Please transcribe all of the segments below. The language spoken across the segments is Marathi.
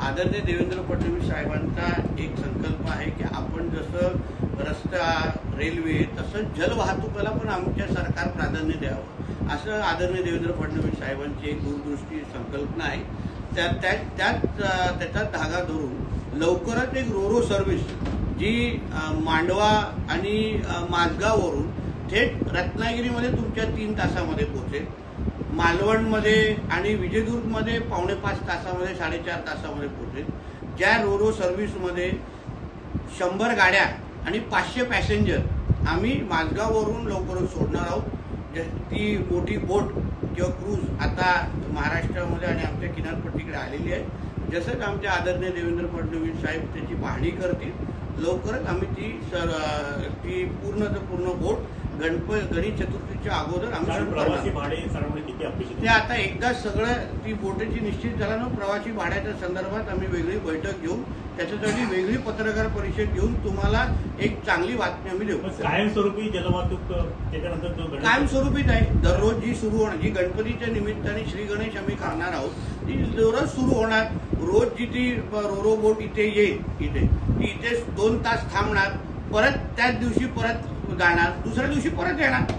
आदरणीय देवेंद्र फडणवीस साहेबांचा एक संकल्प आहे की आपण जसं रस्ता रेल्वे तसंच जलवाहतुकीला पण आमच्या सरकार प्राधान्य द्यावं असं आदरणीय देवेंद्र फडणवीस साहेबांची एक दूरदृष्टी संकल्पना आहे। त्याचा धागा धरून लवकरच एक रोरो सर्व्हिस जी मांडवा आणि माझगाववरून थेट रत्नागिरीमध्ये तुमच्या 3 तासामध्ये पोहोचेल, मालवणमध्ये आणि विजयदुर्गमध्ये 4.5 तासामध्ये 4.5 तासामध्ये पोहोचेल। ज्या रोरो सर्व्हिसमध्ये 100 गाड्या आणि 500 पॅसेंजर आम्ही माझगाववरून लवकरच सोडणार आहोत। ती मोठी बोट किंवा क्रूज आता महाराष्ट्रामध्ये आणि आमच्या किनारपट्टीकडे आलेली आहे। जसंच आमचे आदरणीय देवेंद्र फडणवीस साहेब त्याची पाहणी करतील, लवकरच आम्ही ती पूर्ण बोट गणेश चतुर्थीच्या अगोदर आम्ही प्रवासी भाडे किती अपेक्षित ते आता एकदा सगळं ती बोटीची निश्चित झाल्यानं प्रवासी भाड्याच्या संदर्भात आम्ही वेगळी बैठक घेऊन त्याच्यासाठी वेगळी पत्रकार परिषद घेऊन तुम्हाला एक चांगली बातमी आम्ही देऊ। कायमस्वरूपी जलवाहतूक त्याच्यानंतर कायमस्वरूपीच आहे। दररोज जी सुरू होणार, जी गणपतीच्या निमित्ताने श्री गणेश आम्ही करणार आहोत ती दररोज सुरू होणार। रोज जी ती रोरो बोट इथे येईल, इथे 2 तास थांबणार, परत त्याच दिवशी परत जाणार, दुसऱ्या दिवशी परत येणार।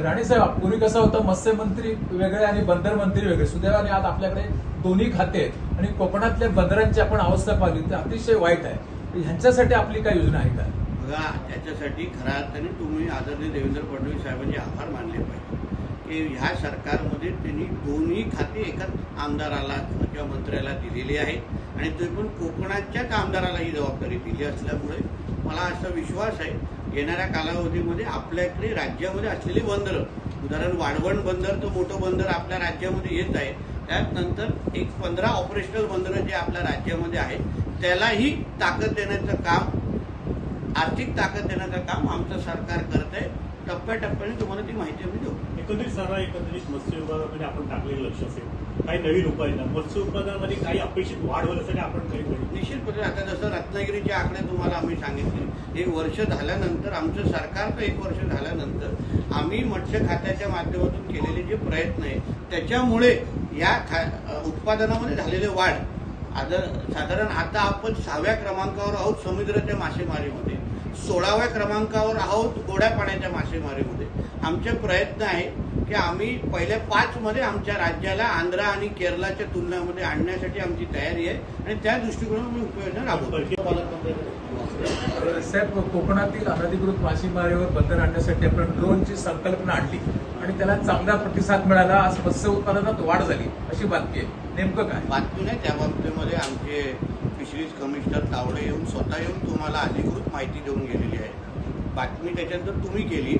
राणे साहेब, पूर्वी कसं होतं, मत्स्य मंत्री वेगळे आणि बंदर मंत्री वेगळे, सुदैवाने आज आपल्याकडे दोन्ही खाते आहेत आणि कोकणातल्या बंदरांची आपण अवस्था पाहिली तर अतिशय वाईट आहे। ह्यांच्यासाठी आपली काय योजना आहे का? बघा, त्याच्यासाठी खऱ्या अर्थाने तुम्ही आदरणीय देवेंद्र फडणवीस साहेबांचे आभार मानले पाहिजे की ह्या सरकारमध्ये त्यांनी दोन्ही खाते एकाच आमदाराला किंवा मंत्र्याला दिलेली आहे आणि ते पण कोकणाच्याच आमदाराला ही जबाबदारी दिली असल्यामुळे मला असा विश्वास आहे येणाऱ्या कालावधीमध्ये आपल्याकडे राज्यामध्ये असलेली बंदरं, उदाहरण वाढवण बंदर तर मोठं बंदर आपल्या राज्यामध्ये येत आहे, त्यानंतर एक 15 ऑपरेशनल बंदरं जे आपल्या राज्यामध्ये आहेत त्यालाही ताकद देण्याचं काम, आर्थिक ताकद देण्याचं काम आमचं सरकार करत आहे। टप्प्याटप्प्याने तुम्हाला ती माहिती आम्ही देऊ। एकंदरीत मत्स्य विभागामध्ये आपण टाकलेलं लक्ष असेल, काही नवीन उपाययोजना मत्स्य उत्पादनामध्ये काही अपेक्षित वाढ होण्यासाठी आपण काही निश्चितपणे आता जसं रत्नागिरीचे आकडे तुम्हाला आम्ही सांगितले, 1 वर्ष झाल्यानंतर आमचं सरकारचं 1 वर्ष झाल्यानंतर आम्ही मत्स्य खात्याच्या माध्यमातून केलेले जे प्रयत्न आहे त्याच्यामुळे या उत्पादनामध्ये झालेले वाढ साधारण आता आपण 6व्या क्रमांकावर आहोत समुद्राच्या मासेमारीमध्ये, 16व्या क्रमांकावर आहोत गोड्या पाण्याच्या मासेमारीमध्ये। आमचे प्रयत्न आहे की आम्ही पहिल्या 5 मध्ये आमच्या राज्याला आंध्र आणि केरळच्या तुलनेमध्ये आणण्यासाठी आमची तयारी आहे आणि त्या दृष्टिकोनातून आम्ही उपाययोजना राबवतो। साहेब, कोकणातील अनधिकृत मासेमारीवर बंधन आणण्यासाठी आपण ड्रोनची संकल्पना आणली आणि त्याला चांगला प्रतिसाद मिळाला, आज मत्स्य उत्पादनात वाढ झाली अशी बातमी आहे, नेमकं काय? बातमी नाही, त्या बाबतीमध्ये आमचे फिशरीज कमिशनर तावडे येऊन स्वतः येऊन तुम्हाला अधिकृत माहिती देऊन गेलेली आहे। बातमी त्याच्यानंतर तुम्ही केली,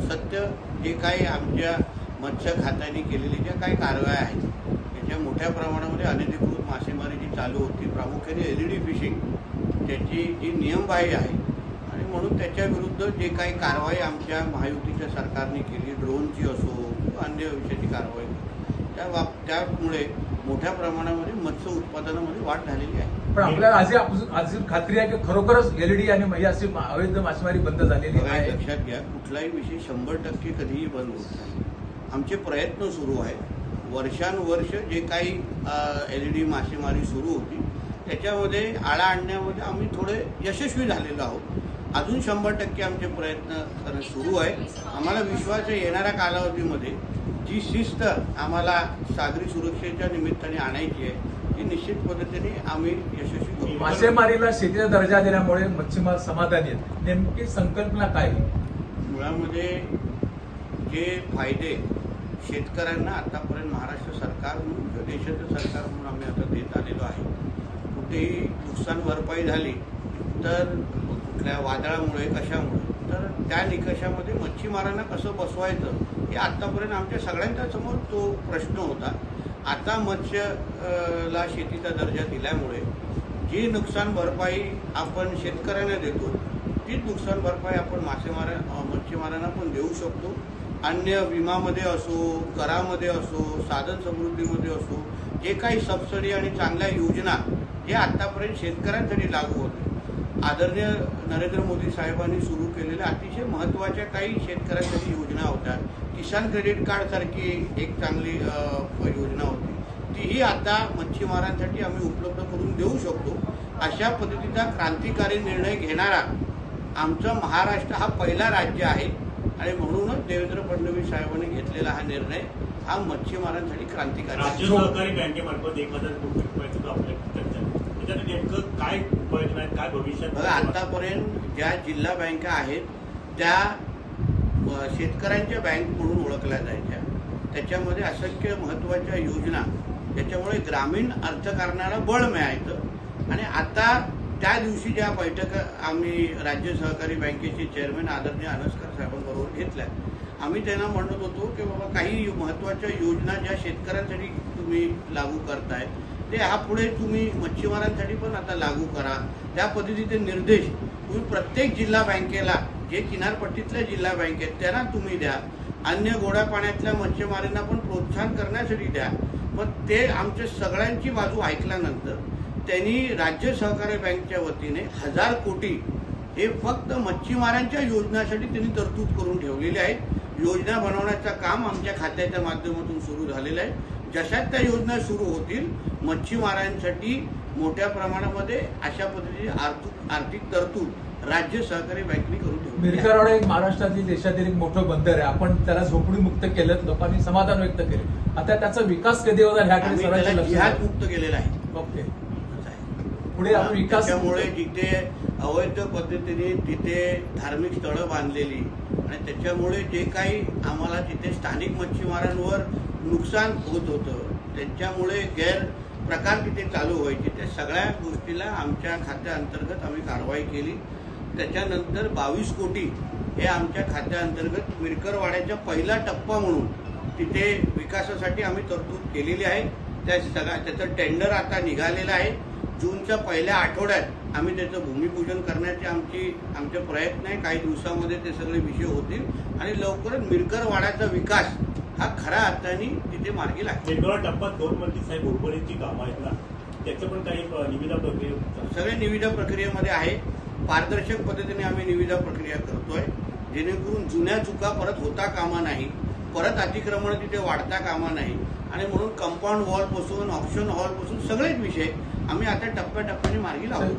सत्य जे काही आमच्या मत्स्य खात्याने केलेली ज्या काही कारवाया आहेत त्याच्या मोठ्या प्रमाणामध्ये अनधिकृत मासेमारी जी चालू होती, प्रामुख्याने LED फिशिंग, त्याची जी नियमबाह्य आहे आणि म्हणून त्याच्या विरुद्ध जे काही कारवाई आमच्या महायुतीच्या सरकारने केली, ड्रोनची असो अन्य विषयाची कारवाई, त्यामुळे मोठ्या प्रमाणामध्ये मत्स्य उत्पादनामध्ये वाढ झालेली आहे। पण आपल्याला अजून खात्री आहे की खरोखरच LED आणि अशी अवैध मासेमारी बंद झालेली आहे? लक्षात घ्या, कुठलाही विषय 100% कधीही बंद होत नाही। आमचे प्रयत्न सुरू आहेत, वर्षानुवर्ष जे काही LED मासेमारी सुरू होती त्याच्यामध्ये आळा आणण्यामध्ये आम्ही थोडे यशस्वी झालेलो आहोत। अजून 100% आमचे प्रयत्न सुरू आहे। आम्हाला विश्वास आहे येणाऱ्या कालावधीमध्ये जी शिस्त आम्हाला सागरी सुरक्षेच्या निमित्ताने आणायची आहे ती निश्चित पद्धतीने आम्ही यशस्वी करू। मासेमारीला शेतीचा दर्जा दिल्यामुळे मच्छीमार समाधानी आहेत, नेमकी संकल्पना काय? मुळामध्ये जे फायदे शेतकऱ्यांना आतापर्यंत महाराष्ट्र सरकार म्हणून देशाचं सरकार म्हणून आम्ही आता देत आलेलो आहे। कुठेही नुकसान भरपाई झाली तर कुठल्या वादळामुळे कशामुळे तर त्या निकषामध्ये मच्छीमारांना कसं बसवायचं हे आतापर्यंत आमच्या सगळ्यांच्या समोर तो प्रश्न होता। आता मत्स्यला शेतीचा दर्जा दिल्यामुळे जी नुकसान भरपाई आपण शेतकऱ्यांना देतो तीच नुकसान भरपाई आपण मच्छीमारांना पण देऊ शकतो। अन्य विमामध्ये असो, करामध्ये असो, साधन समृद्धीमध्ये असो, जे काही सबसिडी आणि चांगल्या योजना हे आतापर्यंत शेतकऱ्यांसाठी लागू होते। आदरणीय नरेंद्र मोदी साहेबांनी सुरू केलेल्या अतिशय महत्त्वाच्या काही शेतकऱ्यांसाठी योजना होत्या। किसान क्रेडिट कार्ड सारखी एक चांगली योजना होती, कितीही आता मच्छीमारांसाठी आम्ही उपलब्ध करून देऊ शकतो. अशा पद्धतीचा क्रांतिकारी निर्णय घेणारा आमचा महाराष्ट्र हा पहिला राज्य आहे आणि म्हणूनच देवेंद्र फडणवीस साहेबांनी घेतलेला हा निर्णय हा मच्छीमारांसाठी क्रांतिकारी आहे. राज्य सहकारी बँकेमार्फत 1000 कोटी रुपयाचं जो आपल्या चर्चा आहे. त्याच्यात नेमकं काय उपाययोजना आहेत, काय भविष्यात बघा, आतापर्यंत ज्या जिल्हा बँका आहेत त्या शेतकऱ्यांच्या बँक म्हणून ओळखल्या जायच्या. त्याच्यामध्ये असंख्य महत्त्वाच्या योजना, त्याच्यामुळे ग्रामीण अर्थकारणाला बळ मिळायचं. आणि आता त्या दिवशी ज्या बैठका आम्ही राज्य सहकारी बँकेचे चेअरमॅन आदरणीय अनसकर साहेबांबरोबर घेतल्या, आम्ही त्यांना म्हणत होतो की बाबा काही महत्त्वाच्या योजना ज्या शेतकऱ्यांसाठी तुम्ही लागू करताय ते ह्यापुढे तुम्ही मच्छीमारांसाठी पण आता लागू करा. त्या पद्धतीचे निर्देश तुम्ही प्रत्येक जिल्हा बँकेला, जे किनारपट्टीतल्या जिल्हा बँकेत त्यांना तुम्ही द्या. अन्य गोड्या पाण्यातल्या मच्छीमारांना पण प्रोत्साहन करण्यासाठी द्या. पण ते आमच्या सगळ्यांची बाजू ऐकल्यानंतर त्यांनी राज्य सहकारी बँकेच्या वतीने 1000 कोटी हे फक्त मच्छीमारांच्या योजनासाठी त्यांनी तरतूद करून ठेवलेली आहे. योजना बनवण्याचं काम आमच्या खात्याच्या माध्यमातून सुरू झालेलं आहे. जशात त्या योजना सुरू होतील मच्छीमारांसाठी मोठ्या प्रमाणामध्ये अशा पद्धतीची आर्थिक तरतूद राज्य सहकारी बँकेने करून ठेवली. मिरकरवाडा एक महाराष्ट्रातील देशातील एक मोठं बंदर आहे. आपण त्याला झोपडीमुक्त केलं, लोकांनी समाधान व्यक्त केले. आता त्याचा विकास कधी होणार ह्याकडे आम्ही सर्वांचं त्याला लक्ष जिहाद आहे. मुक्त केलेला आहे. ओके, पुढे आपण विकास त्यामुळे जिथे अवैध पद्धतीने तिथे धार्मिक स्थळं बांधलेली आणि त्याच्यामुळे जे काही आम्हाला तिथे स्थानिक मच्छीमारांवर नुकसान होत होतं, त्यांच्यामुळे गैरप्रकार तिथे चालू व्हायचे, त्या सगळ्या गोष्टीला आमच्या खात्याअंतर्गत आम्ही कारवाई केली. त्याच्यानंतर 22 कोटी हे आमच्या खात्याअंतर्गत मिरकरवाड्याचा पहिला टप्पा म्हणून तिथे विकासासाठी आम्ही तरतूद केलेली आहे. त्याचं टेंडर आता निघालेलं आहे. जूनच्या पहिल्या आठवड्यात आम्ही त्याचं भूमिपूजन करण्याचे आमचे प्रयत्न आहे. काही दिवसामध्ये ते सगळे विषय होतील आणि लवकरच मिरकरवाड्याचा विकास हा खऱ्या अर्थाने तिथे मार्गी लागेल. मिरकरवाडा टप्प्यात 2 मंत्री साहेब उर्वरितची कामं आहेत ना, त्याचं पण काही निविदा प्रक्रिया सगळे निविदा प्रक्रियेमध्ये आहे. पारदर्शक पद्धतीने आम्ही निविदा प्रक्रिया करतोय, जेणेकरून जुन्या चुका परत होता कामा नाही, परत अतिक्रमण तिथे वाढता कामा नाही. आणि म्हणून कंपाऊंड वॉलपासून ऑप्शन हॉलपासून सगळेच विषय आम्ही आता टप्प्याटप्प्याने मार्गी लावतो.